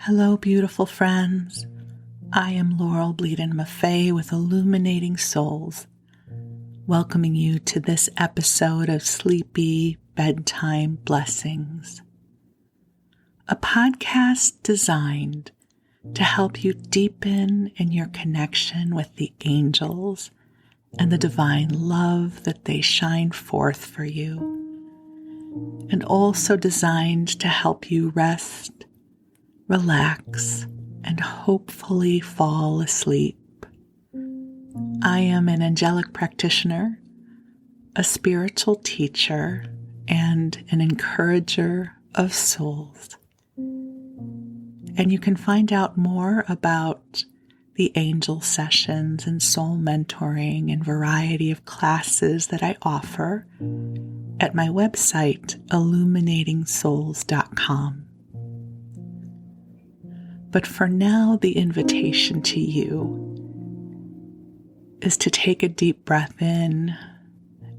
Hello, beautiful friends. I am Laurel Bleadon-Maffei with Illuminating Souls, welcoming you to this episode of Sleepy Bedtime Blessings, a podcast designed to help you deepen in your connection with the angels and the divine love that they shine forth for you, and also designed to help you rest, relax, and hopefully fall asleep. I am an angelic practitioner, a spiritual teacher, and an encourager of souls. And you can find out more about the angel sessions and soul mentoring and variety of classes that I offer at my website, illuminatingsouls.com. But for now, the invitation to you is to take a deep breath in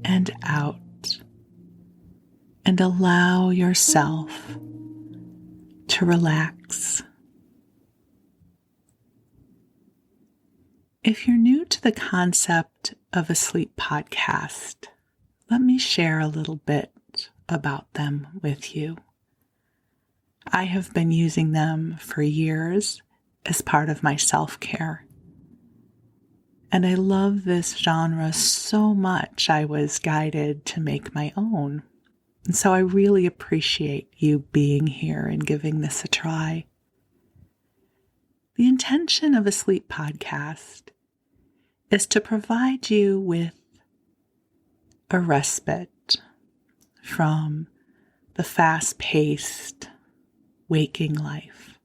and out and allow yourself to relax. If you're new to the concept of a sleep podcast, let me share a little bit about them with you. I have been using them for years as part of my self-care. And I love this genre so much I was guided to make my own. And so I really appreciate you being here and giving this a try. The intention of a sleep podcast is to provide you with a respite from the fast-paced waking life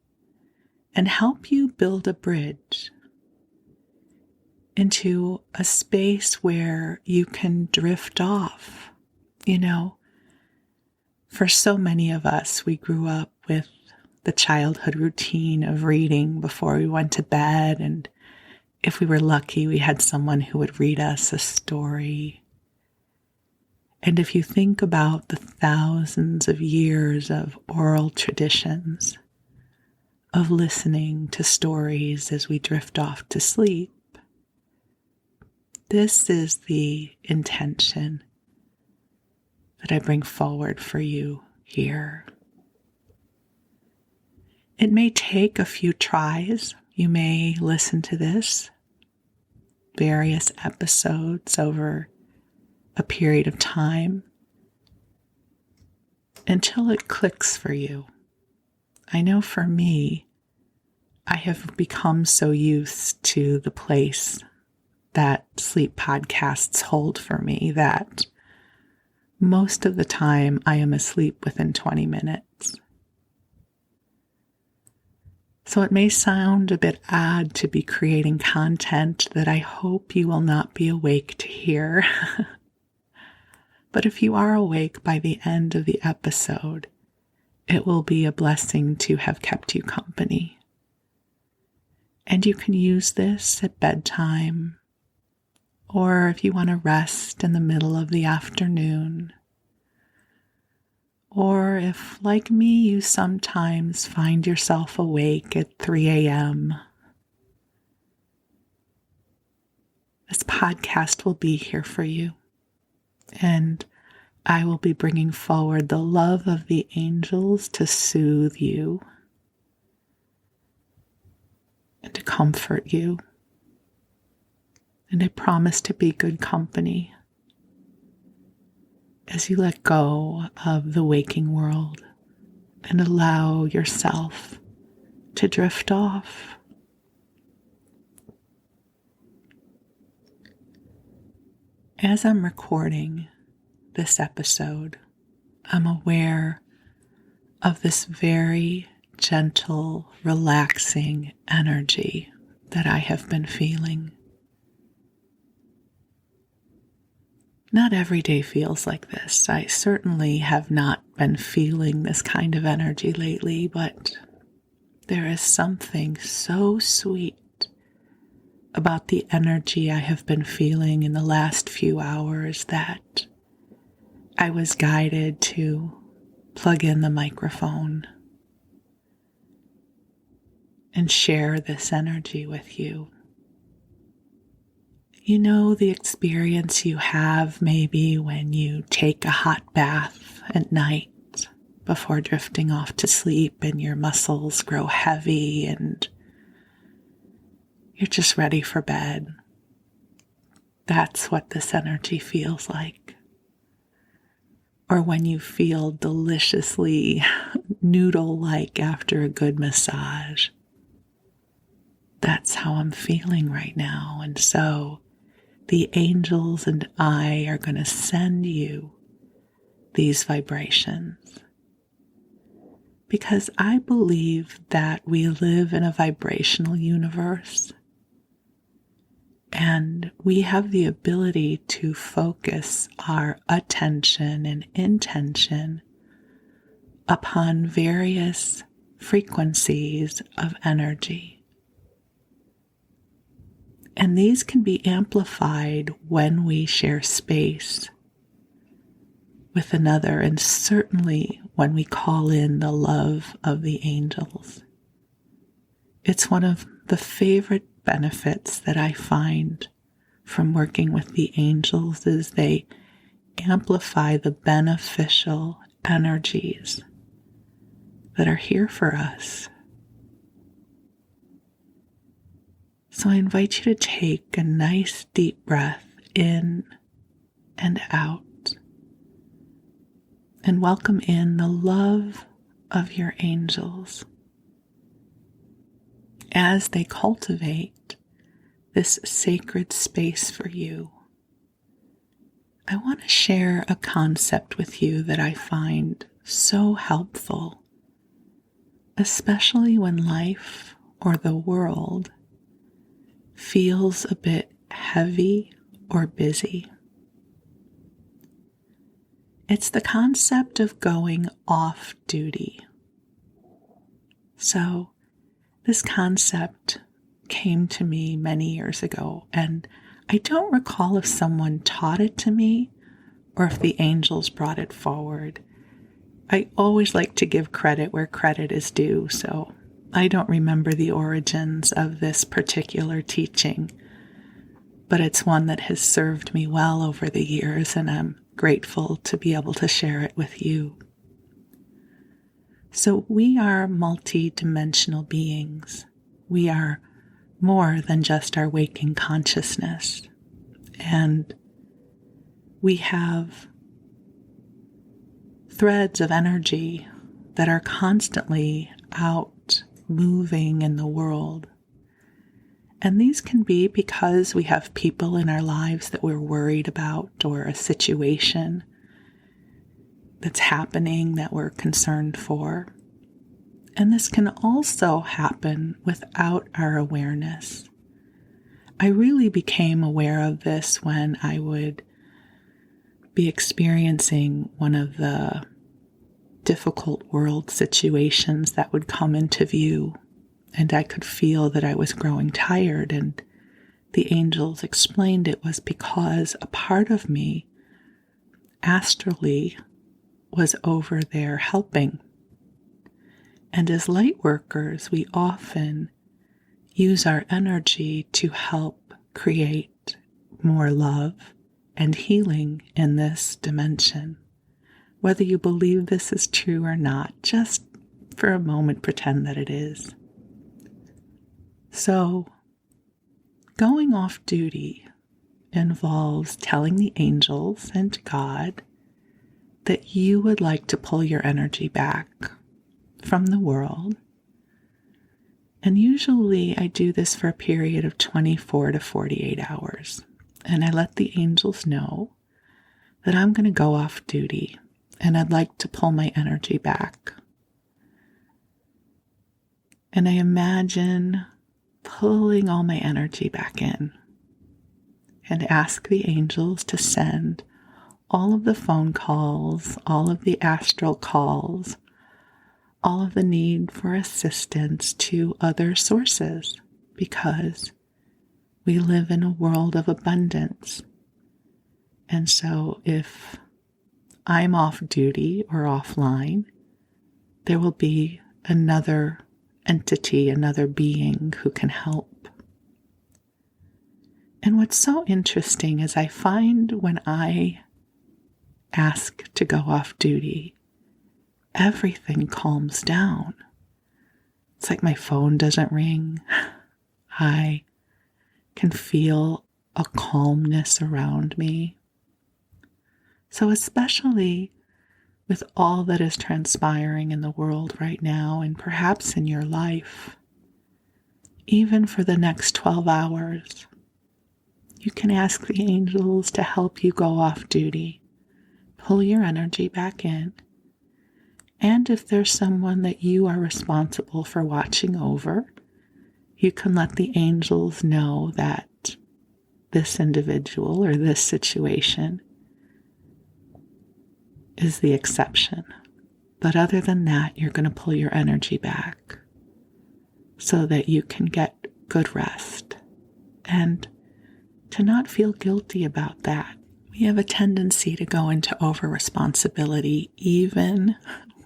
and help you build a bridge into a space where you can drift off. You know, for so many of us, we grew up with the childhood routine of reading before we went to bed, and if we were lucky, we had someone who would read us a story. And if you think about the thousands of years of oral traditions of listening to stories as we drift off to sleep, this is the intention that I bring forward for you here. It may take a few tries. You may listen to this, various episodes over a period of time until it clicks for you. I know for me, I have become so used to the place that sleep podcasts hold for me that most of the time I am asleep within 20 minutes. So it may sound a bit odd to be creating content that I hope you will not be awake to hear. But if you are awake by the end of the episode, it will be a blessing to have kept you company. And you can use this at bedtime, or if you want to rest in the middle of the afternoon, or if, like me, you sometimes find yourself awake at 3 a.m., this podcast will be here for you. And I will be bringing forward the love of the angels to soothe you and to comfort you. And I promise to be good company as you let go of the waking world and allow yourself to drift off. As I'm recording this episode, I'm aware of this very gentle, relaxing energy that I have been feeling. Not every day feels like this. I certainly have not been feeling this kind of energy lately, but there is something so sweet about the energy I have been feeling in the last few hours that I was guided to plug in the microphone and share this energy with you. You know the experience you have maybe when you take a hot bath at night before drifting off to sleep and your muscles grow heavy and you're just ready for bed. That's what this energy feels like. Or when you feel deliciously noodle-like after a good massage. That's how I'm feeling right now. And so the angels and I are going to send you these vibrations. Because I believe that we live in a vibrational universe. And we have the ability to focus our attention and intention upon various frequencies of energy. And these can be amplified when we share space with another, and certainly when we call in the love of the angels. It's one of the favorite benefits that I find from working with the angels is they amplify the beneficial energies that are here for us. So I invite you to take a nice deep breath in and out and welcome in the love of your angels as they cultivate this sacred space for you. I want to share a concept with you that I find so helpful, especially when life or the world feels a bit heavy or busy. It's the concept of going off duty. So, this concept came to me many years ago, and I don't recall if someone taught it to me or if the angels brought it forward. I always like to give credit where credit is due, so I don't remember the origins of this particular teaching, but it's one that has served me well over the years, and I'm grateful to be able to share it with you. So we are multi-dimensional beings. We are more than just our waking consciousness. And we have threads of energy that are constantly out moving in the world. And these can be because we have people in our lives that we're worried about, or a situation that's happening that we're concerned for. And this can also happen without our awareness. I really became aware of this when I would be experiencing one of the difficult world situations that would come into view, and I could feel that I was growing tired, and the angels explained it was because a part of me astrally was over there helping. And as light workers, we often use our energy to help create more love and healing in this dimension. Whether you believe this is true or not, just for a moment pretend that it is. So, going off duty involves telling the angels and God that you would like to pull your energy back from the world. And usually I do this for a period of 24 to 48 hours. And I let the angels know that I'm going to go off duty and I'd like to pull my energy back. And I imagine pulling all my energy back in and ask the angels to send all of the phone calls, all of the astral calls, all of the need for assistance to other sources, because we live in a world of abundance. And so if I'm off duty or offline, there will be another entity, another being who can help. And what's so interesting is I find when I ask to go off duty, everything calms down. It's like my phone doesn't ring. I can feel a calmness around me. So especially with all that is transpiring in the world right now, and perhaps in your life, even for the next 12 hours, you can ask the angels to help you go off duty, pull your energy back in. And if there's someone that you are responsible for watching over, you can let the angels know that this individual or this situation is the exception. But other than that, you're going to pull your energy back so that you can get good rest and to not feel guilty about that. We have a tendency to go into over-responsibility even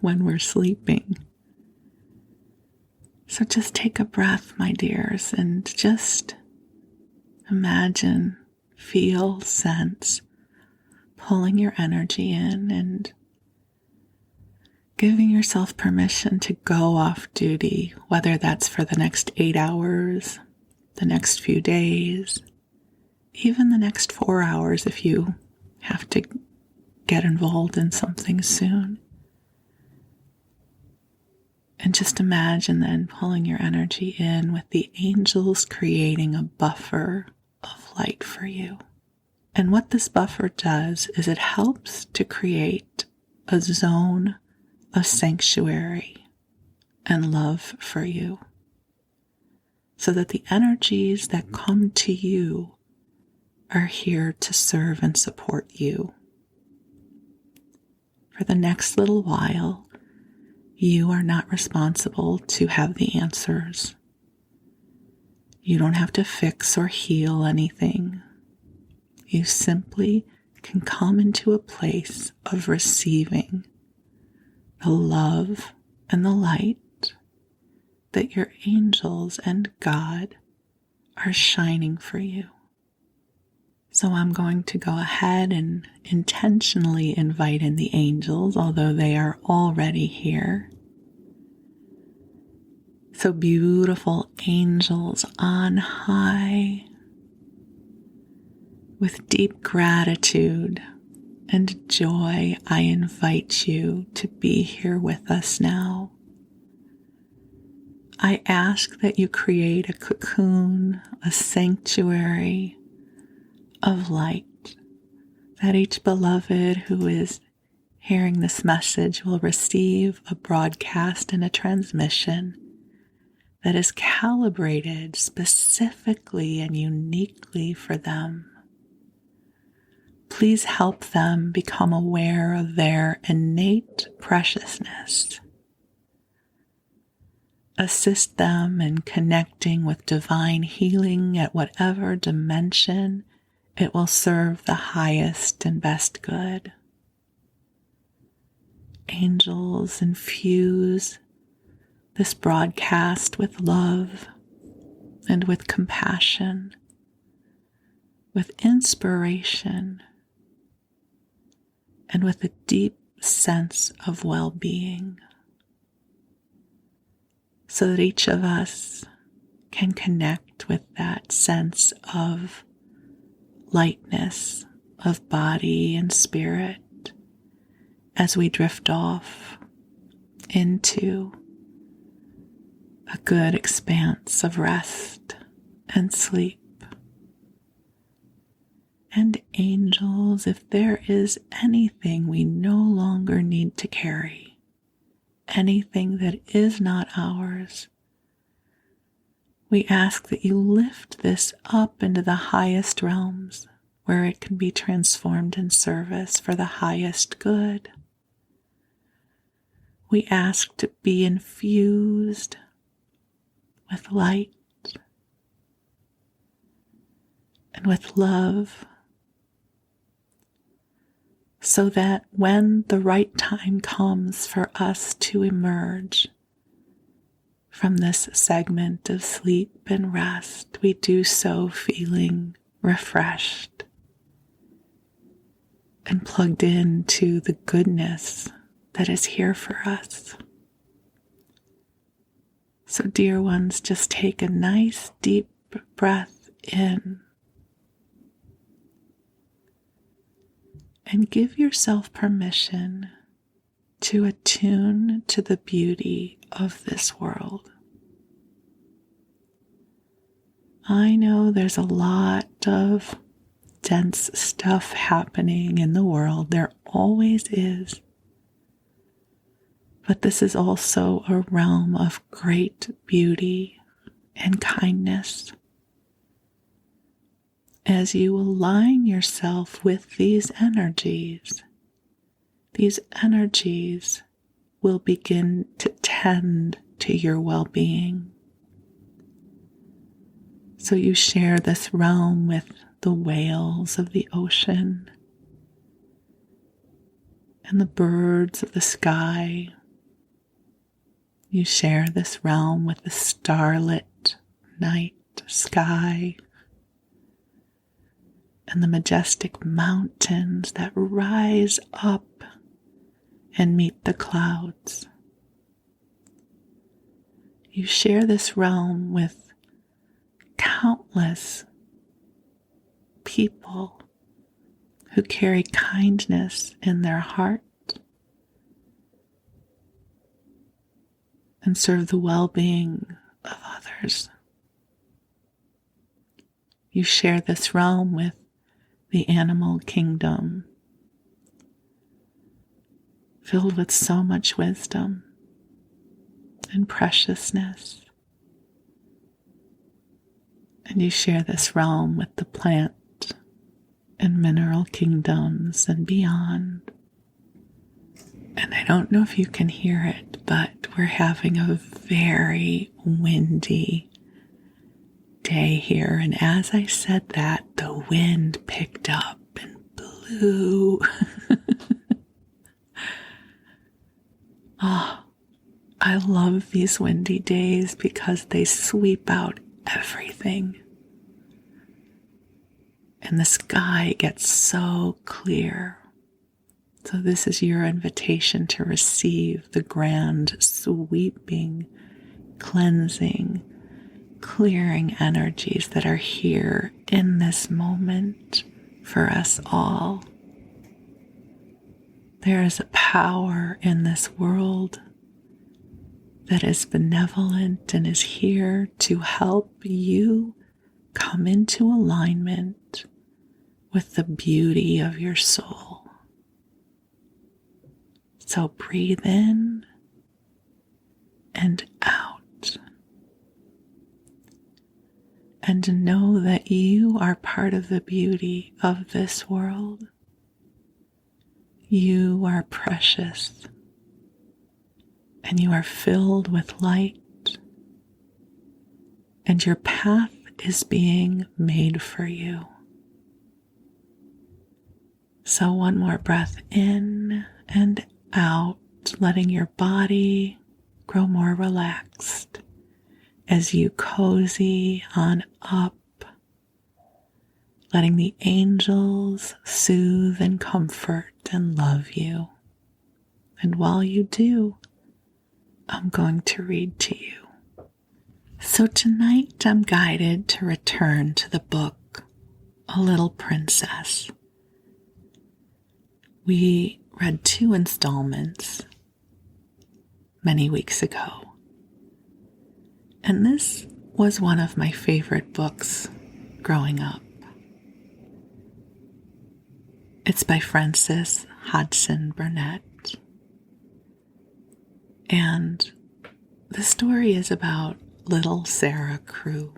when we're sleeping. So just take a breath, my dears, and just imagine, feel, sense, pulling your energy in and giving yourself permission to go off duty, whether that's for the next 8 hours, the next few days, even the next 4 hours if you have to get involved in something soon. And just imagine then pulling your energy in with the angels creating a buffer of light for you. And what this buffer does is it helps to create a zone of sanctuary and love for you, so that the energies that come to you are here to serve and support you. For the next little while, you are not responsible to have the answers. You don't have to fix or heal anything. You simply can come into a place of receiving the love and the light that your angels and God are shining for you. So I'm going to go ahead and intentionally invite in the angels, although they are already here. So beautiful angels on high, with deep gratitude and joy, I invite you to be here with us now. I ask that you create a cocoon, a sanctuary of light, that each beloved who is hearing this message will receive a broadcast and a transmission that is calibrated specifically and uniquely for them. Please help them become aware of their innate preciousness. Assist them in connecting with divine healing at whatever dimension it will serve the highest and best good. Angels, infuse this broadcast with love and with compassion, with inspiration, and with a deep sense of well-being, so that each of us can connect with that sense of lightness of body and spirit as we drift off into a good expanse of rest and sleep. And angels, if there is anything we no longer need to carry, anything that is not ours, we ask that you lift this up into the highest realms where it can be transformed in service for the highest good. We ask to be infused with light and with love, so that when the right time comes for us to emerge from this segment of sleep and rest, we do so feeling refreshed and plugged into the goodness that is here for us. So, dear ones, just take a nice deep breath in and give yourself permission to attune to the beauty of this world. I know there's a lot of dense stuff happening in the world. There always is. But this is also a realm of great beauty and kindness. As you align yourself with these energies will begin to tend to your well-being. So you share this realm with the whales of the ocean and the birds of the sky. You share this realm with the starlit night sky and the majestic mountains that rise up and meet the clouds. You share this realm with countless people who carry kindness in their heart and serve the well-being of others. You share this realm with the animal kingdom, filled with so much wisdom and preciousness. And you share this realm with the plant and mineral kingdoms and beyond. And I don't know if you can hear it, but we're having a very windy day here. And as I said that, the wind picked up and blew. Oh, I love these windy days because they sweep out everything. And the sky gets so clear. So this is your invitation to receive the grand, sweeping, cleansing, clearing energies that are here in this moment for us all. There is a power in this world that is benevolent and is here to help you come into alignment with the beauty of your soul. So breathe in and out, and know that you are part of the beauty of this world. You are precious, and you are filled with light, and your path is being made for you. So one more breath in and out, letting your body grow more relaxed as you cozy on up, letting the angels soothe and comfort and love you. And while you do, I'm going to read to you. So tonight I'm guided to return to the book, A Little Princess. We read 2 installments many weeks ago, and this was one of my favorite books growing up. It's by Frances Hodgson Burnett, and the story is about little Sarah Crewe.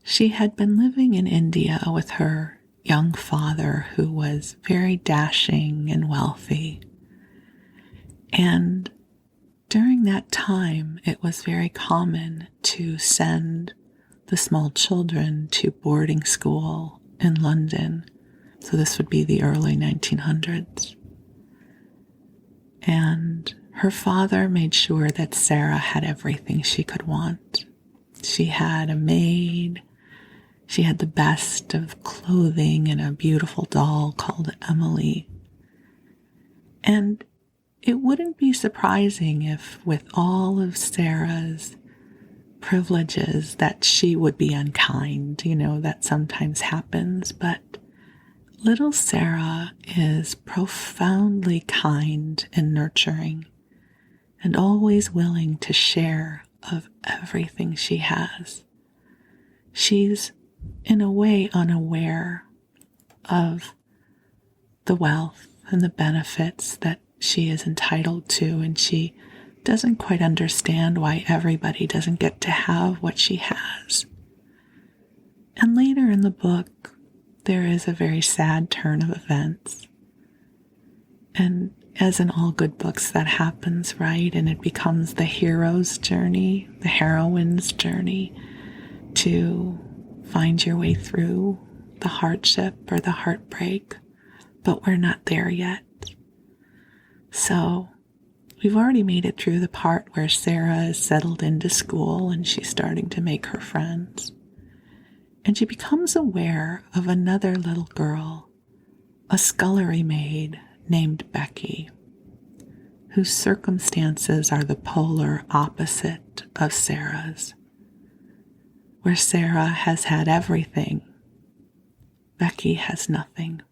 She had been living in India with her young father, who was very dashing and wealthy. And during that time, it was very common to send the small children to boarding school in London. So this would be the early 1900s. And Her father made sure that Sarah had everything she could want. She had a maid. She had the best of clothing and a beautiful doll called Emily. And it wouldn't be surprising if, with all of Sarah's privileges, that she would be unkind. That sometimes happens. But little Sarah is profoundly kind and nurturing and always willing to share of everything she has. She's, in a way, unaware of the wealth and the benefits that she is entitled to, and she doesn't quite understand why everybody doesn't get to have what she has. And later in the book, there is a very sad turn of events. And as in all good books, that happens, right? And it becomes the hero's journey, the heroine's journey to find your way through the hardship or the heartbreak, but we're not there yet. So we've already made it through the part where Sarah is settled into school and she's starting to make her friends. And she becomes aware of another little girl, a scullery maid named Becky, whose circumstances are the polar opposite of Sarah's. Where Sarah has had everything, Becky has nothing.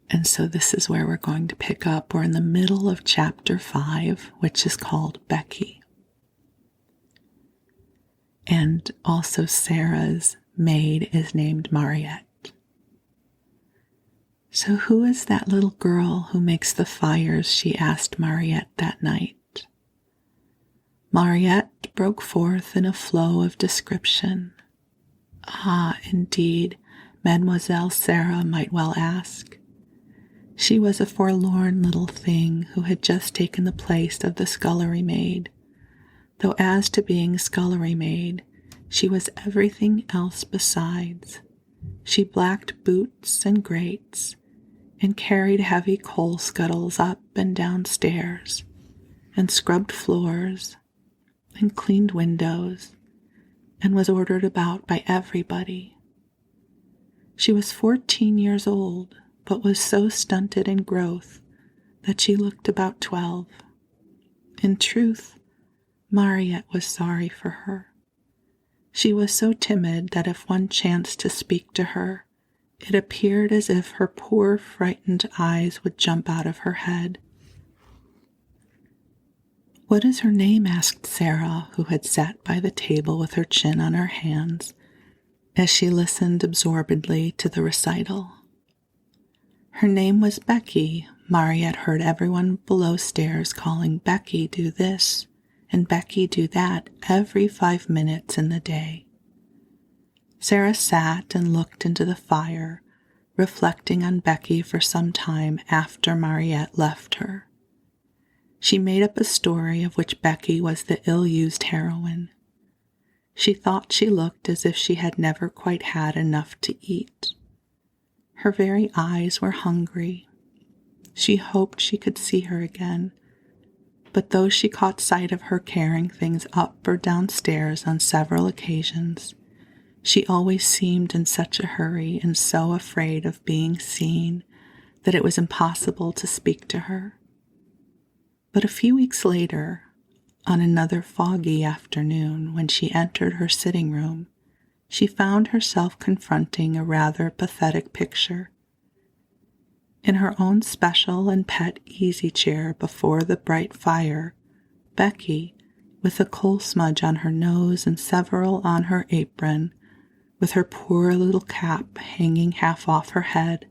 And so this is where we're going to pick up. We're in the middle of chapter 5, which is called Becky. And also Sarah's maid is named Mariette. So who is that little girl who makes the fires, she asked Mariette that night. Mariette broke forth in a flow of description. Ah, indeed, Mademoiselle Sarah might well ask. She was a forlorn little thing who had just taken the place of the scullery maid, though as to being scullery maid, she was everything else besides. She blacked boots and grates, and carried heavy coal scuttles up and down stairs, and scrubbed floors, and cleaned windows, and was ordered about by everybody. She was 14 years old, but was so stunted in growth that she looked about 12. In truth, Mariette was sorry for her. She was so timid that if one chanced to speak to her, it appeared as if her poor frightened eyes would jump out of her head. "What is her name?" asked Sarah, who had sat by the table with her chin on her hands, as she listened absorbedly to the recital. Her name was Becky. Mariette heard everyone below stairs calling Becky do this and Becky do that every 5 minutes in the day. Sarah sat and looked into the fire, reflecting on Becky for some time after Mariette left her. She made up a story of which Becky was the ill-used heroine. She thought she looked as if she had never quite had enough to eat. Her very eyes were hungry. She hoped she could see her again, but though she caught sight of her carrying things up or downstairs on several occasions, she always seemed in such a hurry and so afraid of being seen that it was impossible to speak to her. But a few weeks later, on another foggy afternoon, when she entered her sitting room, she found herself confronting a rather pathetic picture. In her own special and pet easy chair before the bright fire, Becky, with a coal smudge on her nose and several on her apron, with her poor little cap hanging half off her head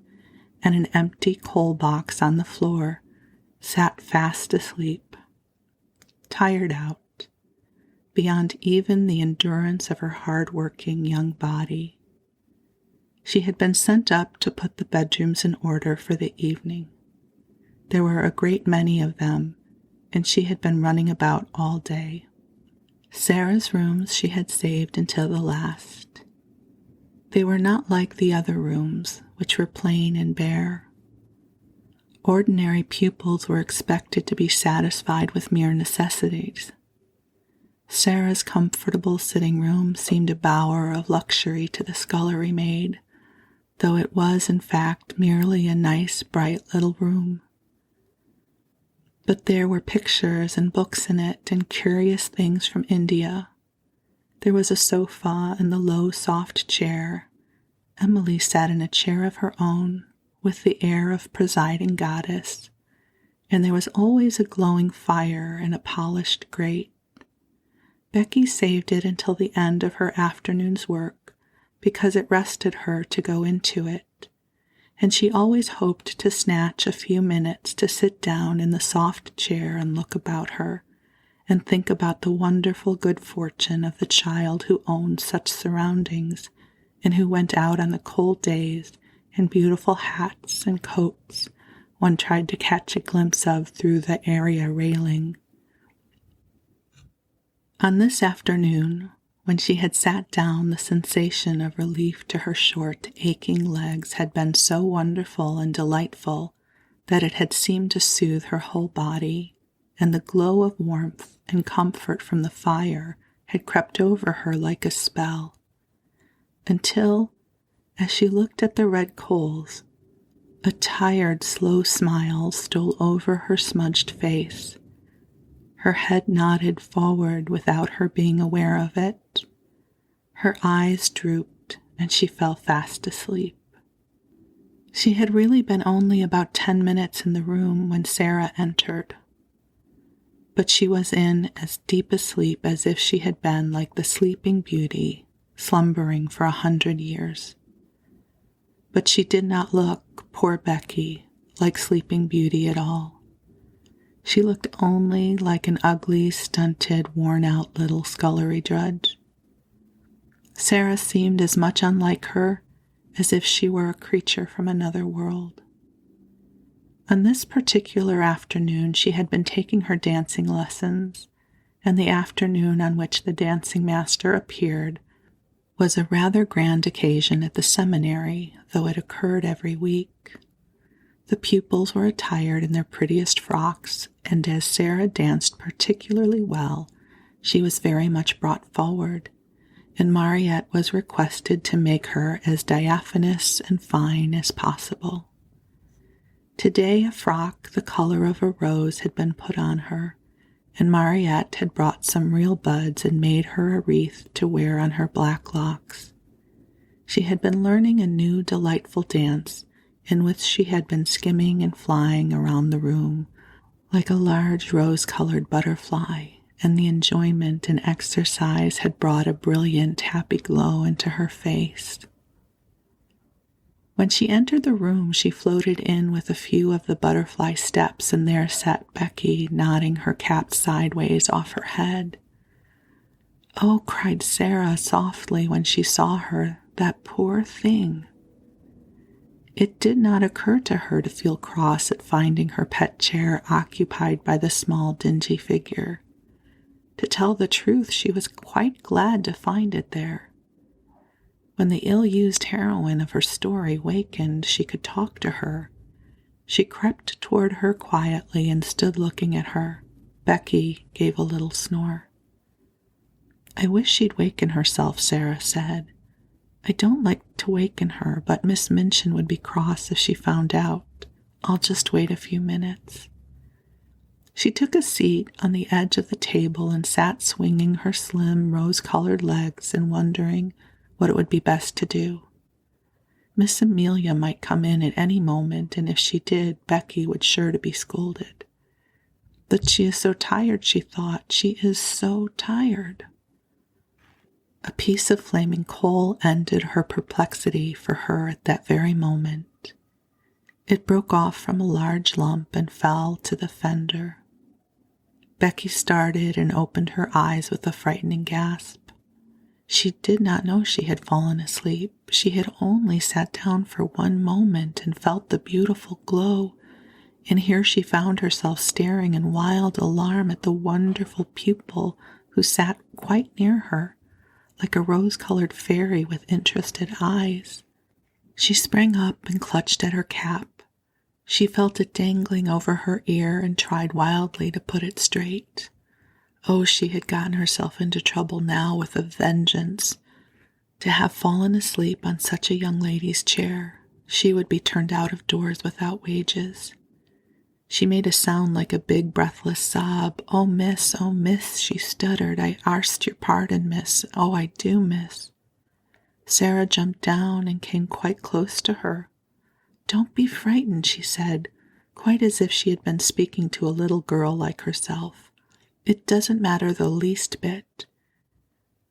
and an empty coal box on the floor, sat fast asleep, tired out, beyond even the endurance of her hard-working young body. She had been sent up to put the bedrooms in order for the evening. There were a great many of them, and she had been running about all day. Sarah's rooms she had saved until the last. They were not like the other rooms, which were plain and bare. Ordinary pupils were expected to be satisfied with mere necessities. Sarah's comfortable sitting room seemed a bower of luxury to the scullery maid, though it was in fact merely a nice, bright little room. But there were pictures and books in it and curious things from India. There was a sofa and the low, soft chair. Emily sat in a chair of her own, with the air of presiding goddess, and there was always a glowing fire and a polished grate. Becky saved it until the end of her afternoon's work because it rested her to go into it, and she always hoped to snatch a few minutes to sit down in the soft chair and look about her, and think about the wonderful good fortune of the child who owned such surroundings, and who went out on the cold days in beautiful hats and coats one tried to catch a glimpse of through the area railing. On this afternoon, when she had sat down, the sensation of relief to her short, aching legs had been so wonderful and delightful that it had seemed to soothe her whole body, and the glow of warmth and comfort from the fire had crept over her like a spell, until, as she looked at the red coals, a tired, slow smile stole over her smudged face. Her head nodded forward without her being aware of it. Her eyes drooped, and she fell fast asleep. She had really been only about 10 minutes in the room when Sarah entered, but she was in as deep a sleep as if she had been like the Sleeping Beauty, slumbering for 100 years. But she did not look, poor Becky, like Sleeping Beauty at all. She looked only like an ugly, stunted, worn-out little scullery drudge. Sarah seemed as much unlike her as if she were a creature from another world. On this particular afternoon she had been taking her dancing lessons, and the afternoon on which the dancing master appeared was a rather grand occasion at the seminary, though it occurred every week. The pupils were attired in their prettiest frocks, and as Sarah danced particularly well, she was very much brought forward, and Mariette was requested to make her as diaphanous and fine as possible. Today a frock the color of a rose had been put on her, and Mariette had brought some real buds and made her a wreath to wear on her black locks. She had been learning a new delightful dance in which she had been skimming and flying around the room like a large rose-colored butterfly, and the enjoyment and exercise had brought a brilliant, happy glow into her face. When she entered the room, she floated in with a few of the butterfly steps, and there sat Becky, nodding her cap sideways off her head. "Oh," cried Sarah softly when she saw her, "that poor thing." It did not occur to her to feel cross at finding her pet chair occupied by the small, dingy figure. To tell the truth, she was quite glad to find it there. When the ill-used heroine of her story wakened, she could talk to her. She crept toward her quietly and stood looking at her. Becky gave a little snore. "I wish she'd waken herself," Sarah said. "I don't like to waken her, but Miss Minchin would be cross if she found out. I'll just wait a few minutes." She took a seat on the edge of the table and sat swinging her slim, rose-colored legs and wondering what it would be best to do. Miss Amelia might come in at any moment, and if she did, Becky would sure to be scolded. "But she is so tired," she thought. "She is so tired." A piece of flaming coal ended her perplexity for her at that very moment. It broke off from a large lump and fell to the fender. Becky started and opened her eyes with a frightening gasp. She did not know she had fallen asleep. She had only sat down for one moment and felt the beautiful glow, and here she found herself staring in wild alarm at the wonderful pupil who sat quite near her, like a rose-colored fairy with interested eyes. She sprang up and clutched at her cap. She felt it dangling over her ear and tried wildly to put it straight. Oh, she had gotten herself into trouble now with a vengeance. To have fallen asleep on such a young lady's chair, she would be turned out of doors without wages. She made a sound like a big breathless sob. Oh, miss, she stuttered. I arst your pardon, miss. Oh, I do, miss. Sarah jumped down and came quite close to her. Don't be frightened, she said, quite as if she had been speaking to a little girl like herself. It doesn't matter the least bit.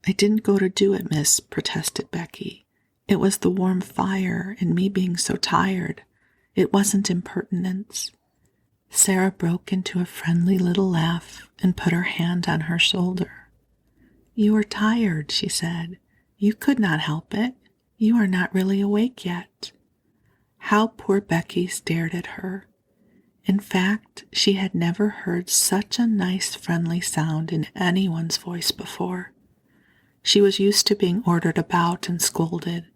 I didn't go to do it, miss, protested Becky. It was the warm fire and me being so tired. It wasn't impertinence. Sarah broke into a friendly little laugh and put her hand on her shoulder. You are tired, she said. You could not help it. You are not really awake yet. How poor Becky stared at her. In fact, she had never heard such a nice, friendly sound in anyone's voice before. She was used to being ordered about and scolded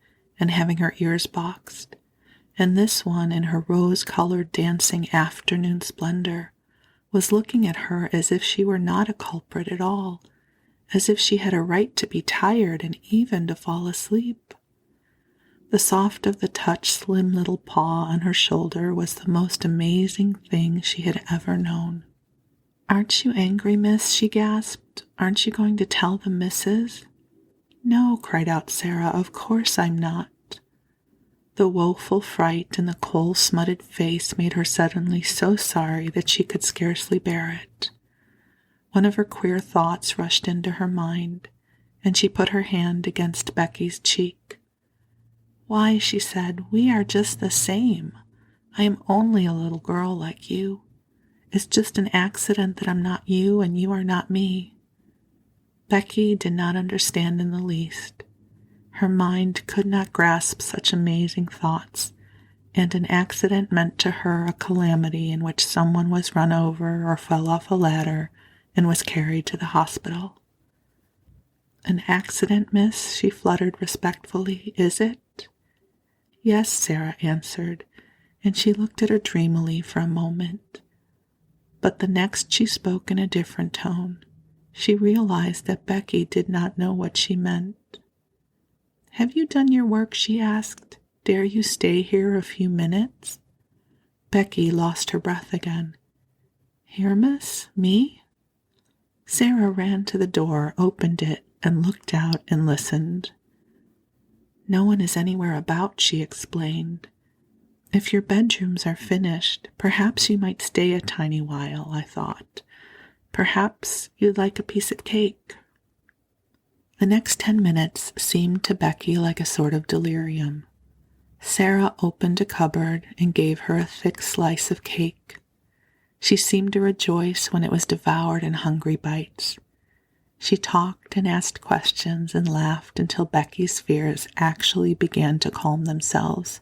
and having her ears boxed, and this one, in her rose-colored dancing afternoon splendor, was looking at her as if she were not a culprit at all, as if she had a right to be tired and even to fall asleep. The soft of the touch slim little paw on her shoulder was the most amazing thing she had ever known. Aren't you angry, miss? She gasped. Aren't you going to tell the missus? No, cried out Sarah, of course I'm not. The woeful fright in the coal-smutted face made her suddenly so sorry that she could scarcely bear it. One of her queer thoughts rushed into her mind, and she put her hand against Becky's cheek. Why, she said, we are just the same. I am only a little girl like you. It's just an accident that I'm not you and you are not me. Becky did not understand in the least. Her mind could not grasp such amazing thoughts, and an accident meant to her a calamity in which someone was run over or fell off a ladder and was carried to the hospital. An accident, miss? She fluttered respectfully. Is it? Yes, Sarah answered, and she looked at her dreamily for a moment. But the next she spoke in a different tone. She realized that Becky did not know what she meant. Have you done your work? She asked. Dare you stay here a few minutes? Becky lost her breath again. Here, miss? Me? Sarah ran to the door, opened it, and looked out and listened. No one is anywhere about, she explained. If your bedrooms are finished, perhaps you might stay a tiny while, I thought. Perhaps you'd like a piece of cake. The next 10 minutes seemed to Becky like a sort of delirium. Sarah opened a cupboard and gave her a thick slice of cake. She seemed to rejoice when it was devoured in hungry bites. She talked and asked questions and laughed until Becky's fears actually began to calm themselves,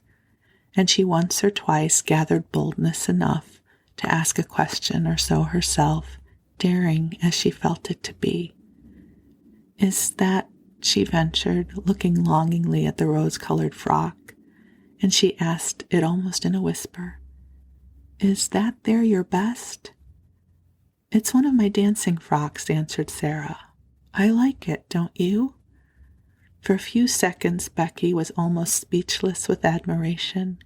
and she once or twice gathered boldness enough to ask a question or so herself, daring as she felt it to be. Is that, she ventured, looking longingly at the rose-colored frock, and she asked it almost in a whisper, is that there your best? It's one of my dancing frocks, answered Sarah. I like it, don't you? For a few seconds, Becky was almost speechless with admiration.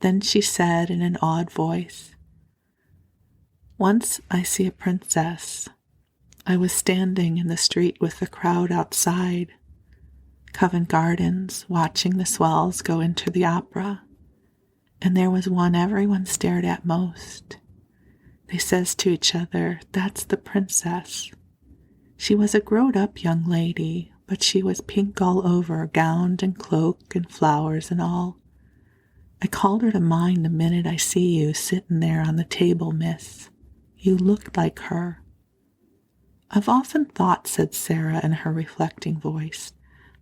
Then she said in an awed voice, Once I see a princess. I was standing in the street with the crowd outside, Covent Gardens, watching the swells go into the opera, and there was one everyone stared at most. They says to each other, that's the princess. She was a grown-up young lady, but she was pink all over, gowned and cloak and flowers and all. I called her to mind the minute I see you sitting there on the table, miss. You looked like her. I've often thought, said Sarah in her reflecting voice,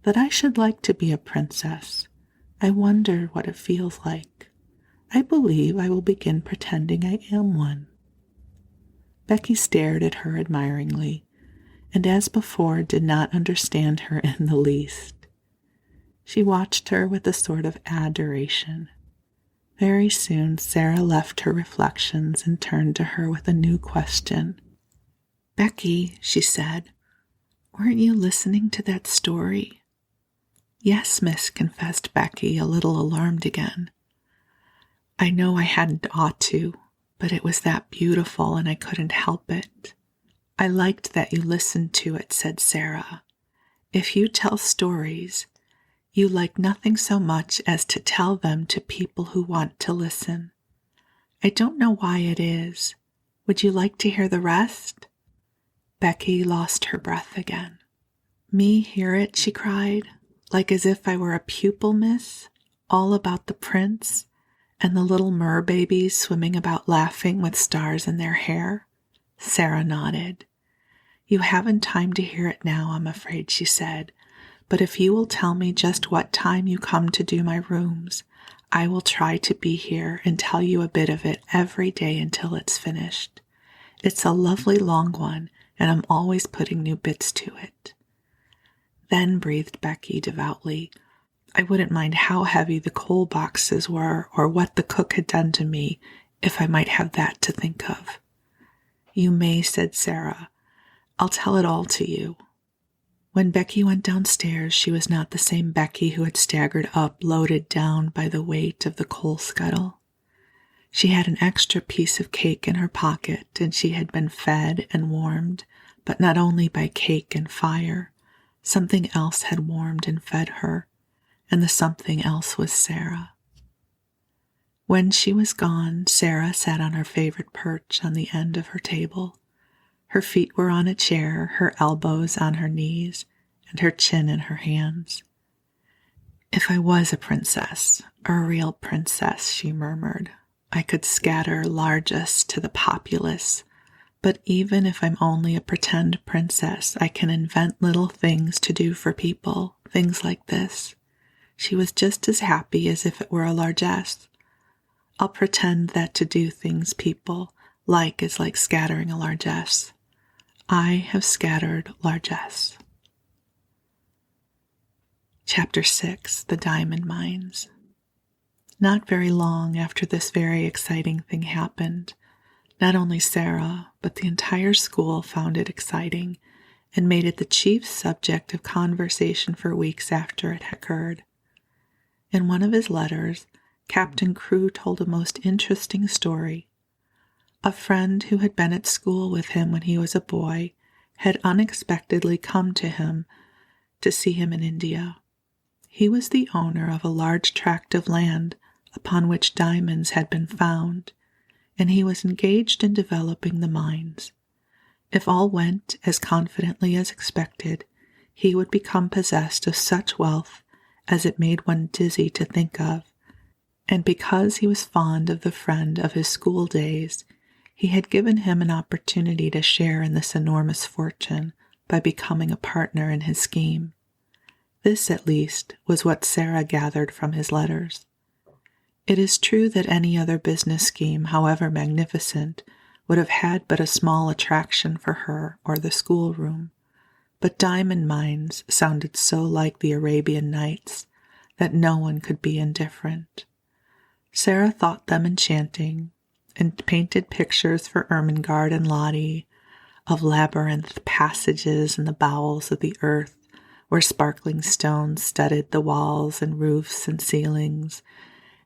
that I should like to be a princess. I wonder what it feels like. I believe I will begin pretending I am one. Becky stared at her admiringly, and as before did not understand her in the least. She watched her with a sort of adoration. Very soon, Sarah left her reflections and turned to her with a new question. "Becky," she said, "weren't you listening to that story?" "Yes, miss," confessed Becky, a little alarmed again. "I know I hadn't ought to, but it was that beautiful and I couldn't help it." "I liked that you listened to it," said Sarah. "If you tell stories, you like nothing so much as to tell them to people who want to listen. I don't know why it is. Would you like to hear the rest?" Becky lost her breath again. "Me hear it," she cried, "like as if I were a pupil, miss, all about the prince and the little mer babies swimming about laughing with stars in their hair?" Sarah nodded. "You haven't time to hear it now, I'm afraid," she said, "but if you will tell me just what time you come to do my rooms, I will try to be here and tell you a bit of it every day until it's finished. It's a lovely long one, and I'm always putting new bits to it." "Then," breathed Becky devoutly, "I wouldn't mind how heavy the coal boxes were or what the cook had done to me, if I might have that to think of." "You may," said Sarah. "I'll tell it all to you." When Becky went downstairs, she was not the same Becky who had staggered up, loaded down by the weight of the coal scuttle. She had an extra piece of cake in her pocket, and she had been fed and warmed, but not only by cake and fire. Something else had warmed and fed her, and the something else was Sarah. When she was gone, Sarah sat on her favorite perch on the end of her table. Her feet were on a chair, her elbows on her knees, and her chin in her hands. "If I was a princess, a real princess," she murmured, "I could scatter largesse to the populace. But even if I'm only a pretend princess, I can invent little things to do for people, things like this." She was just as happy as if it were a largesse. "I'll pretend that to do things people like is like scattering a largesse. I have scattered largesse." Chapter 6, The Diamond Mines. Not very long after this very exciting thing happened, not only Sarah, but the entire school found it exciting and made it the chief subject of conversation for weeks after it had occurred. In one of his letters, Captain Crewe told a most interesting story. A friend who had been at school with him when he was a boy had unexpectedly come to him to see him in India. He was the owner of a large tract of land upon which diamonds had been found, and he was engaged in developing the mines. If all went as confidently as expected, he would become possessed of such wealth as it made one dizzy to think of, and because he was fond of the friend of his school days, he had given him an opportunity to share in this enormous fortune by becoming a partner in his scheme. This, at least, was what Sarah gathered from his letters. It is true that any other business scheme, however magnificent, would have had but a small attraction for her or the schoolroom, but diamond mines sounded so like the Arabian Nights that no one could be indifferent. Sarah thought them enchanting, and painted pictures for Ermengarde and Lottie of labyrinth passages in the bowels of the earth, where sparkling stones studded the walls and roofs and ceilings,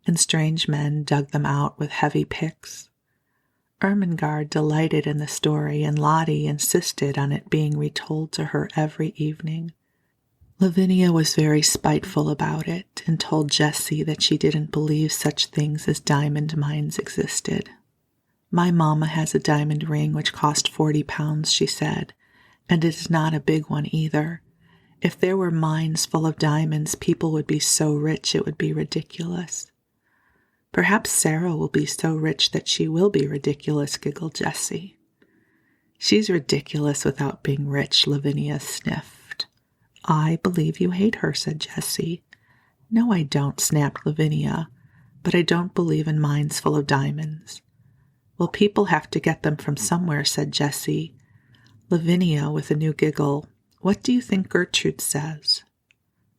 and strange men dug them out with heavy picks. Ermengarde delighted in the story, and Lottie insisted on it being retold to her every evening. Lavinia was very spiteful about it, and told Jessie that she didn't believe such things as diamond mines existed. "My mamma has a diamond ring which cost 40 pounds, she said, and it is not a big one either. If there were mines full of diamonds, people would be so rich it would be ridiculous." "Perhaps Sarah will be so rich that she will be ridiculous," giggled Jessie. "She's ridiculous without being rich," Lavinia sniffed. "I believe you hate her," said Jessie. "No, I don't," snapped Lavinia, "but I don't believe in mines full of diamonds." "Well, people have to get them from somewhere," said Jessie. Lavinia, with a new giggle, "What do you think Gertrude says?"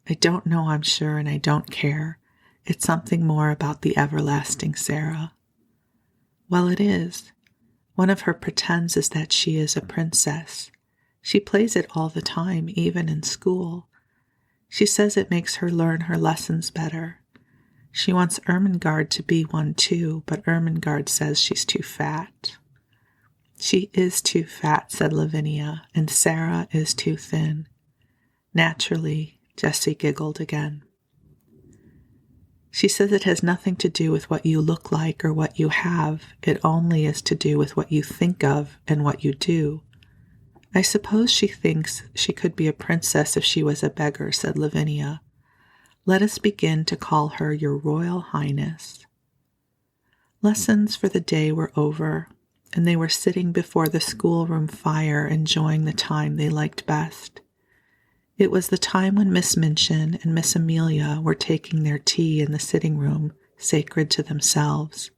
"I don't know, I'm sure, and I don't care. It's something more about the everlasting Sarah. Well, it is. One of her pretends is that she is a princess. She plays it all the time, even in school. She says it makes her learn her lessons better. She wants Ermengarde to be one too, but Ermengarde says she's too fat. She is too fat, said Lavinia, and Sarah is too thin. Naturally, Jessie giggled again. She says it has nothing to do with what you look like or what you have. It only is to do with what you think of and what you do. I suppose she thinks she could be a princess if she was a beggar, said Lavinia. Let us begin to call her your Royal Highness. Lessons for the day were over, and they were sitting before the schoolroom fire enjoying the time they liked best. It was the time when Miss Minchin and Miss Amelia were taking their tea in the sitting room, sacred to themselves.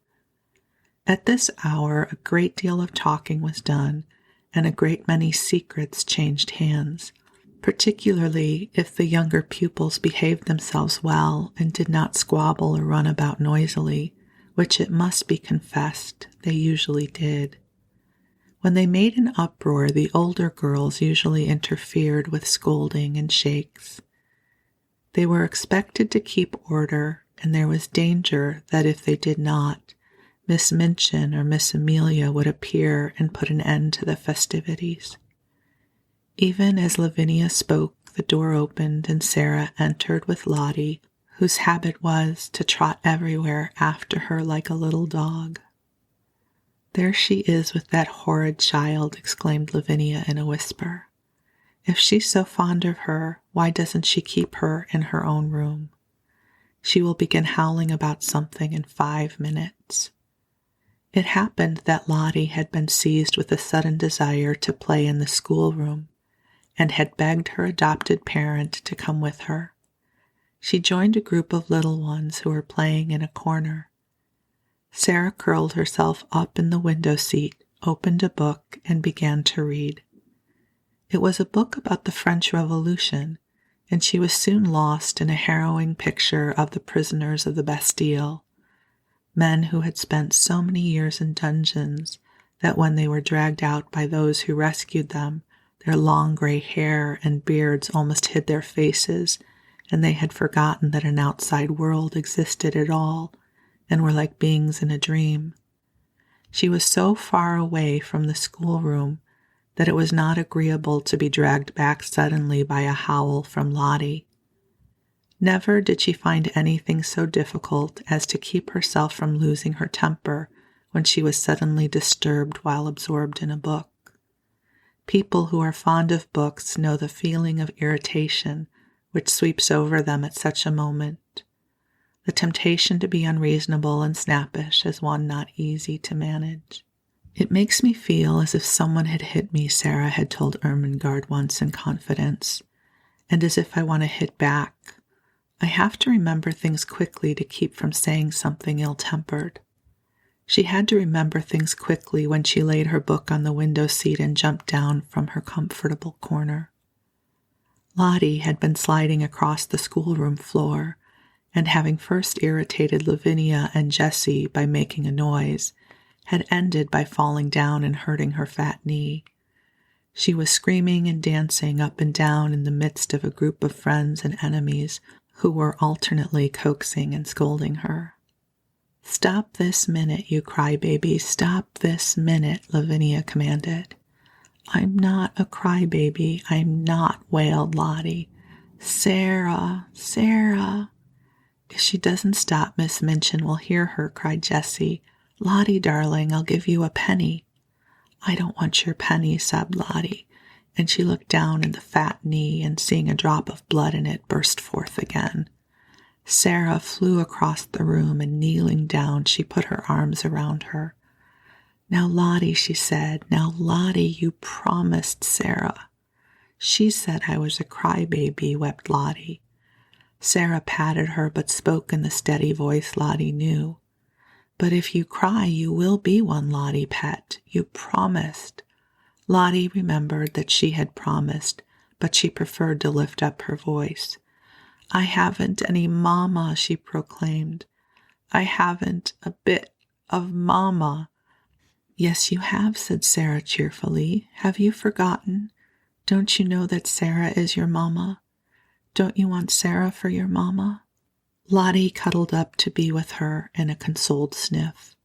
At this hour a great deal of talking was done, and a great many secrets changed hands, particularly if the younger pupils behaved themselves well and did not squabble or run about noisily, which it must be confessed they usually did. When they made an uproar, the older girls usually interfered with scolding and shakes. They were expected to keep order, and there was danger that if they did not, Miss Minchin or Miss Amelia would appear and put an end to the festivities. Even as Lavinia spoke, the door opened and Sarah entered with Lottie, whose habit was to trot everywhere after her like a little dog. There she is with that horrid child, exclaimed Lavinia in a whisper. If she's so fond of her, why doesn't she keep her in her own room? She will begin howling about something in 5 minutes. It happened that Lottie had been seized with a sudden desire to play in the schoolroom, and had begged her adopted parent to come with her. She joined a group of little ones who were playing in a corner. Sarah curled herself up in the window seat, opened a book, and began to read. It was a book about the French Revolution, and she was soon lost in a harrowing picture of the prisoners of the Bastille, men who had spent so many years in dungeons that when they were dragged out by those who rescued them, their long gray hair and beards almost hid their faces, and they had forgotten that an outside world existed at all, and were like beings in a dream. She was so far away from the schoolroom that it was not agreeable to be dragged back suddenly by a howl from Lottie. Never did she find anything so difficult as to keep herself from losing her temper when she was suddenly disturbed while absorbed in a book. People who are fond of books know the feeling of irritation which sweeps over them at such a moment. The temptation to be unreasonable and snappish is one not easy to manage. It makes me feel as if someone had hit me, Sarah had told Ermengarde once in confidence, and as if I want to hit back. I have to remember things quickly to keep from saying something ill-tempered. She had to remember things quickly when she laid her book on the window seat and jumped down from her comfortable corner. Lottie had been sliding across the schoolroom floor, and having first irritated Lavinia and Jessie by making a noise, had ended by falling down and hurting her fat knee. She was screaming and dancing up and down in the midst of a group of friends and enemies who were alternately coaxing and scolding her. "Stop this minute, you crybaby, stop this minute," Lavinia commanded. "I'm not a crybaby, I'm not," wailed Lottie. "Sarah, Sarah." "If she doesn't stop, Miss Minchin will hear her," cried Jessie. "Lottie, darling, I'll give you a penny." "I don't want your penny," sobbed Lottie, and she looked down at the fat knee and, seeing a drop of blood in it, burst forth again. Sarah flew across the room, and kneeling down, she put her arms around her. "Now, Lottie," she said, "now, Lottie, you promised Sarah." "She said I was a crybaby," wept Lottie. Sarah patted her, but spoke in the steady voice Lottie knew. "But if you cry, you will be one, Lottie, pet. You promised." Lottie remembered that she had promised, but she preferred to lift up her voice. "I haven't any mama," she proclaimed. "I haven't a bit of mama." "Yes, you have," said Sarah cheerfully. "Have you forgotten? Don't you know that Sarah is your mama? Don't you want Sarah for your mama?" Lottie cuddled up to be with her in a consoled sniff.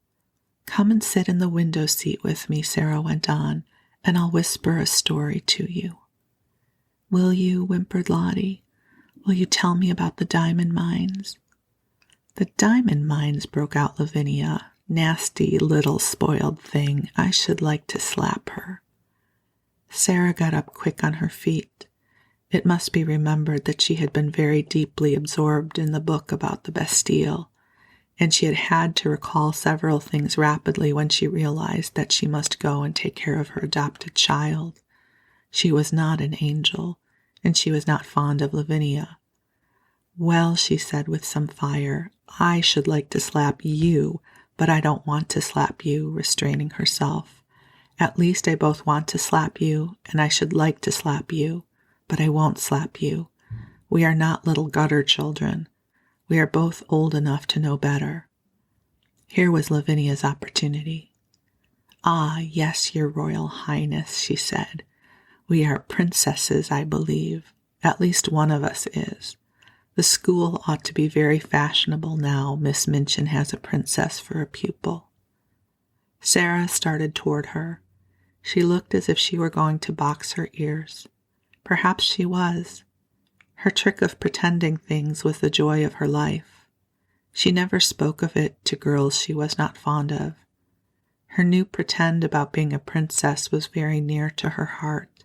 "Come and sit in the window seat with me," Sarah went on, "and I'll whisper a story to you." "Will you?" whimpered Lottie. "Will you tell me about the diamond mines?" "The diamond mines," broke out Lavinia. "Nasty little spoiled thing. I should like to slap her." Sarah got up quick on her feet. It must be remembered that she had been very deeply absorbed in the book about the Bastille, and she had had to recall several things rapidly when she realized that she must go and take care of her adopted child. She was not an angel, and she was not fond of Lavinia. "Well," she said with some fire, "I should like to slap you, but I don't want to slap you," restraining herself. "At least I both want to slap you, and I should like to slap you, but I won't slap you. We are not little gutter children. We are both old enough to know better." Here was Lavinia's opportunity. "Ah, yes, your Royal Highness," she said. "We are princesses, I believe. At least one of us is. The school ought to be very fashionable now Miss Minchin has a princess for a pupil." Sarah started toward her. She looked as if she were going to box her ears. Perhaps she was. Her trick of pretending things was the joy of her life. She never spoke of it to girls she was not fond of. Her new pretend about being a princess was very near to her heart,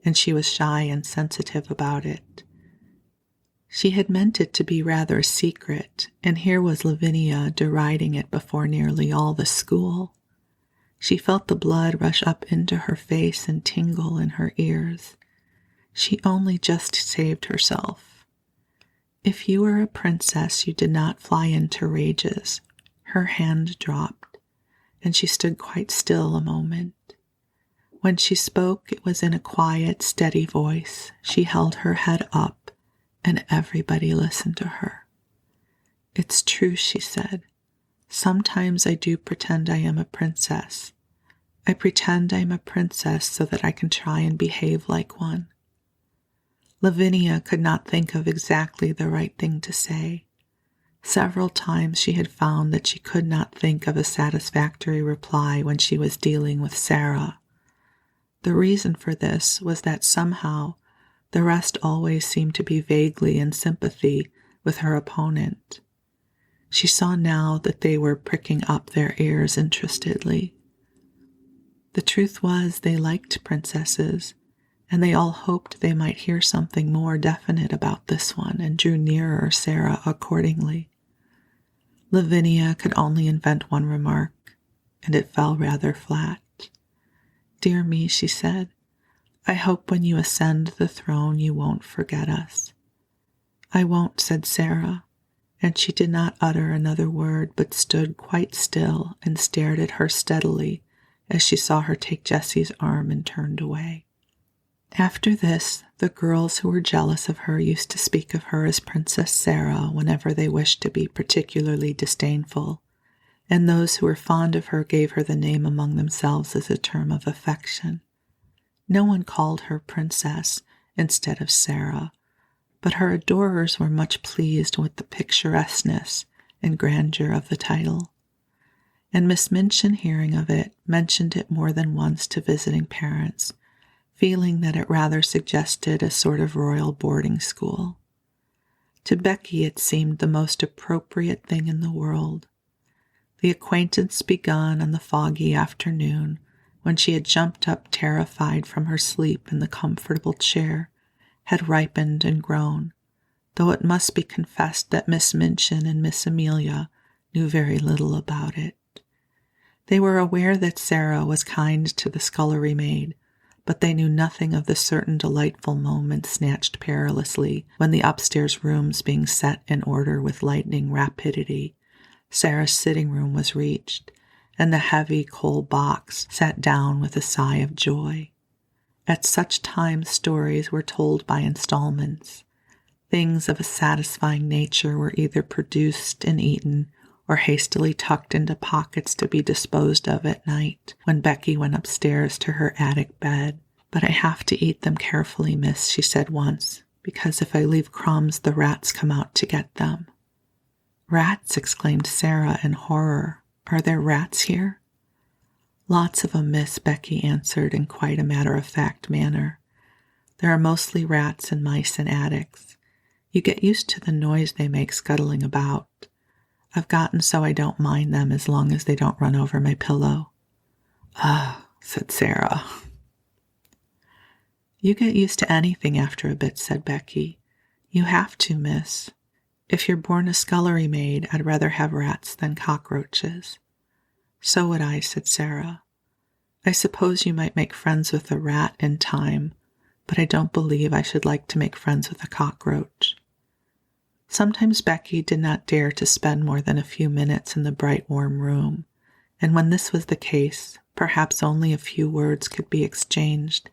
and she was shy and sensitive about it. She had meant it to be rather a secret, and here was Lavinia deriding it before nearly all the school. She felt the blood rush up into her face and tingle in her ears. She only just saved herself. "If you were a princess, you did not fly into rages." Her hand dropped, and she stood quite still a moment. When she spoke, it was in a quiet, steady voice. She held her head up, and everybody listened to her. "It's true," she said. "Sometimes I do pretend I am a princess. I pretend I am a princess so that I can try and behave like one." Lavinia could not think of exactly the right thing to say. Several times she had found that she could not think of a satisfactory reply when she was dealing with Sarah. The reason for this was that somehow the rest always seemed to be vaguely in sympathy with her opponent. She saw now that they were pricking up their ears interestedly. The truth was they liked princesses, and they all hoped they might hear something more definite about this one and drew nearer Sarah accordingly. Lavinia could only invent one remark, and it fell rather flat. "Dear me," she said, "I hope when you ascend the throne you won't forget us." "I won't," said Sarah, and she did not utter another word but stood quite still and stared at her steadily as she saw her take Jessie's arm and turned away. After this, the girls who were jealous of her used to speak of her as Princess Sarah whenever they wished to be particularly disdainful, and those who were fond of her gave her the name among themselves as a term of affection. No one called her Princess instead of Sarah, but her adorers were much pleased with the picturesqueness and grandeur of the title. And Miss Minchin, hearing of it, mentioned it more than once to visiting parents, feeling that it rather suggested a sort of royal boarding school. To Becky it seemed the most appropriate thing in the world. The acquaintance begun on the foggy afternoon when she had jumped up terrified from her sleep in the comfortable chair, had ripened and grown, though it must be confessed that Miss Minchin and Miss Amelia knew very little about it. They were aware that Sarah was kind to the scullery maid, but they knew nothing of the certain delightful moments snatched perilously when the upstairs rooms being set in order with lightning rapidity, Sarah's sitting room was reached, and the heavy coal box sat down with a sigh of joy. At such times stories were told by installments. Things of a satisfying nature were either produced and eaten or hastily tucked into pockets to be disposed of at night when Becky went upstairs to her attic bed. "But I have to eat them carefully, miss," she said once, "because if I leave crumbs, the rats come out to get them." "Rats!" exclaimed Sarah in horror. "Are there rats here?" "Lots of 'em, miss," Becky answered in quite a matter-of-fact manner. "There are mostly rats and mice in attics. You get used to the noise they make scuttling about. I've gotten so I don't mind them as long as they don't run over my pillow." "Ah," said Sarah. "You get used to anything after a bit," said Becky. "You have to, miss. If you're born a scullery maid, I'd rather have rats than cockroaches." "So would I," said Sarah. "I suppose you might make friends with a rat in time, but I don't believe I should like to make friends with a cockroach." Sometimes Becky did not dare to spend more than a few minutes in the bright, warm room, and when this was the case, perhaps only a few words could be exchanged,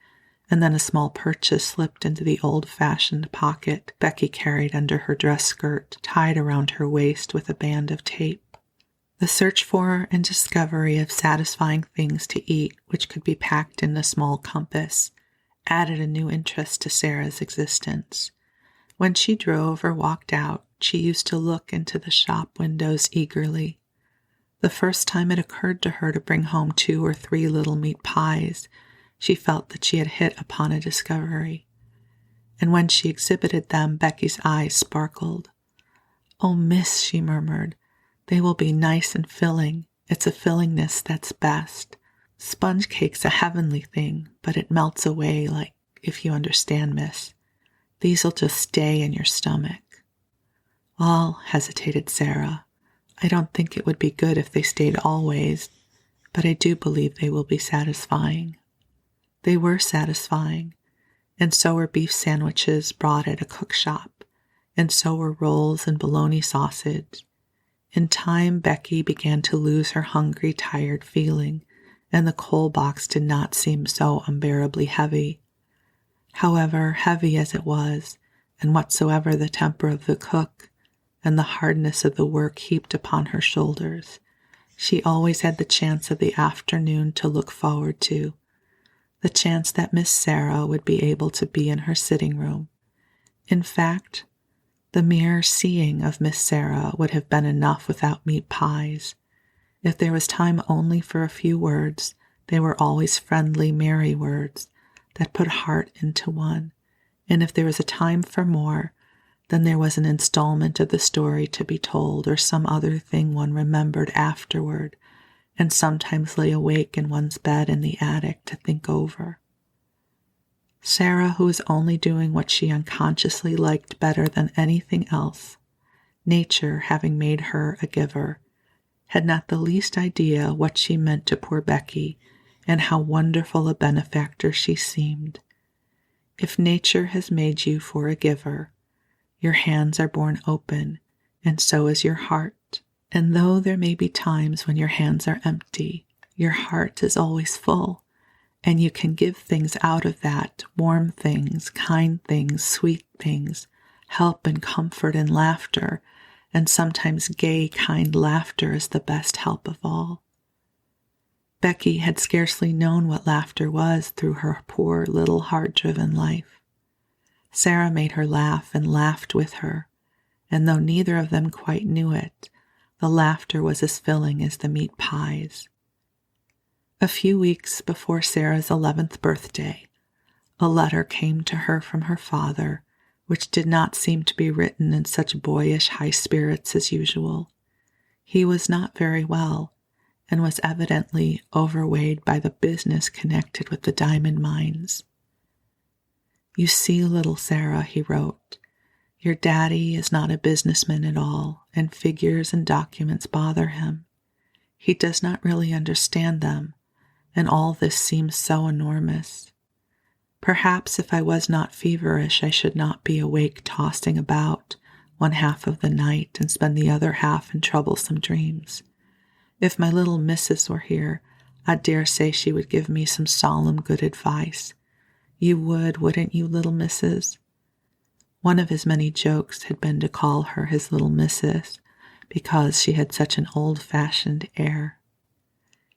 and then a small purchase slipped into the old-fashioned pocket Becky carried under her dress skirt, tied around her waist with a band of tape. The search for and discovery of satisfying things to eat which could be packed in a small compass added a new interest to Sarah's existence. When she drove or walked out, she used to look into the shop windows eagerly. The first time it occurred to her to bring home 2 or 3 little meat pies, she felt that she had hit upon a discovery. And when she exhibited them, Becky's eyes sparkled. "Oh, miss," she murmured, "they will be nice and filling. It's a fillingness that's best. Sponge cake's a heavenly thing, but it melts away like, if you understand, miss. These'll just stay in your stomach." "Well," hesitated Sarah, "I don't think it would be good if they stayed always, but I do believe they will be satisfying." They were satisfying, and so were beef sandwiches brought at a cook shop, and so were rolls and bologna sausage. In time, Becky began to lose her hungry, tired feeling, and the coal box did not seem so unbearably heavy. However, heavy as it was, and whatsoever the temper of the cook, and the hardness of the work heaped upon her shoulders, she always had the chance of the afternoon to look forward to, the chance that Miss Sarah would be able to be in her sitting room. In fact, the mere seeing of Miss Sarah would have been enough without meat pies. If there was time only for a few words, they were always friendly, merry words that put heart into one, and if there was a time for more, then there was an installment of the story to be told or some other thing one remembered afterward, and sometimes lay awake in one's bed in the attic to think over. Sarah, who was only doing what she unconsciously liked better than anything else, nature having made her a giver, had not the least idea what she meant to poor Becky and how wonderful a benefactor she seemed. If nature has made you for a giver, your hands are borne open, and so is your heart. And though there may be times when your hands are empty, your heart is always full, and you can give things out of that, warm things, kind things, sweet things, help and comfort and laughter, and sometimes gay, kind laughter is the best help of all. Becky had scarcely known what laughter was through her poor little hard-driven life. Sarah made her laugh and laughed with her, and though neither of them quite knew it, the laughter was as filling as the meat pies. A few weeks before Sarah's 11th birthday, a letter came to her from her father, which did not seem to be written in such boyish high spirits as usual. He was not very well, and was evidently overweighed by the business connected with the diamond mines. "You see, little Sarah," he wrote, "your daddy is not a businessman at all, and figures and documents bother him. He does not really understand them, and all this seems so enormous. Perhaps if I was not feverish, I should not be awake tossing about one half of the night and spend the other half in troublesome dreams. If my little missus were here, I dare say she would give me some solemn good advice. You would, wouldn't you, little missus?" One of his many jokes had been to call her his little missus because she had such an old-fashioned air.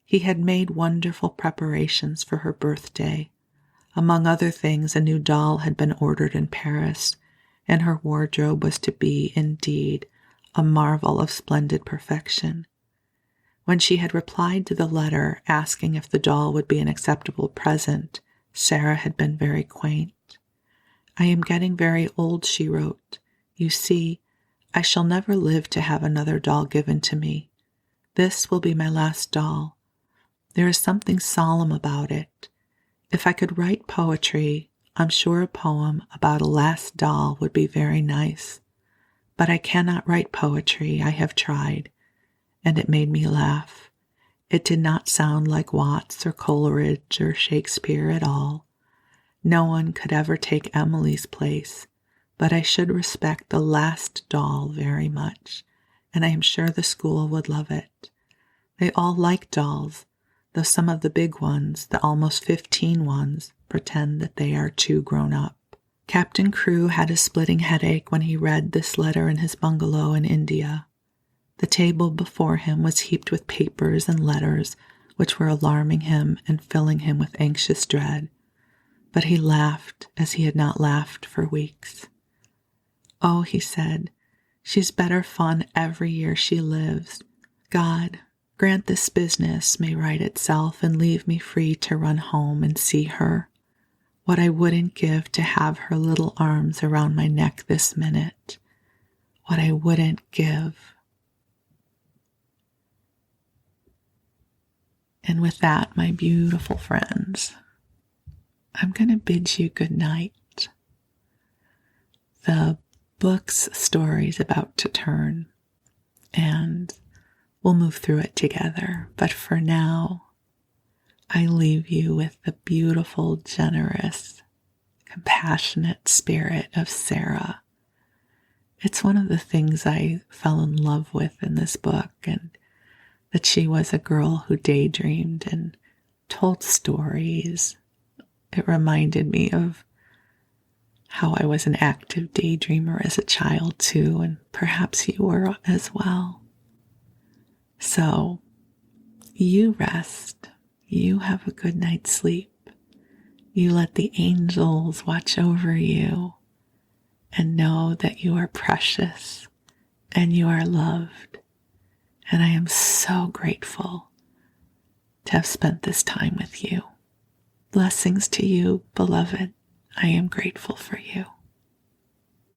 He had made wonderful preparations for her birthday. Among other things, a new doll had been ordered in Paris, and her wardrobe was to be, indeed, a marvel of splendid perfection. When she had replied to the letter asking if the doll would be an acceptable present, Sarah had been very quaint. "I am getting very old," she wrote. "You see, I shall never live to have another doll given to me. This will be my last doll. There is something solemn about it. If I could write poetry, I'm sure a poem about a last doll would be very nice. But I cannot write poetry. I have tried, and it made me laugh. It did not sound like Watts or Coleridge or Shakespeare at all. No one could ever take Emily's place, but I should respect the last doll very much, and I am sure the school would love it. They all like dolls, though some of the big ones, the almost 15 ones, pretend that they are too grown up." Captain Crewe had a splitting headache when he read this letter in his bungalow in India. The table before him was heaped with papers and letters which were alarming him and filling him with anxious dread, but he laughed as he had not laughed for weeks. "Oh," he said, "she's better fun every year she lives. God, grant this business may right itself and leave me free to run home and see her. What I wouldn't give to have her little arms around my neck this minute. What I wouldn't give." And with that, my beautiful friends, I'm going to bid you good night. The book's story is about to turn, and we'll move through it together. But for now, I leave you with the beautiful, generous, compassionate spirit of Sarah. It's one of the things I fell in love with in this book, and that she was a girl who daydreamed and told stories. It reminded me of how I was an active daydreamer as a child too, and perhaps you were as well. So, you rest. You have a good night's sleep. You let the angels watch over you and know that you are precious and you are loved. And I am so grateful to have spent this time with you. Blessings to you, beloved. I am grateful for you.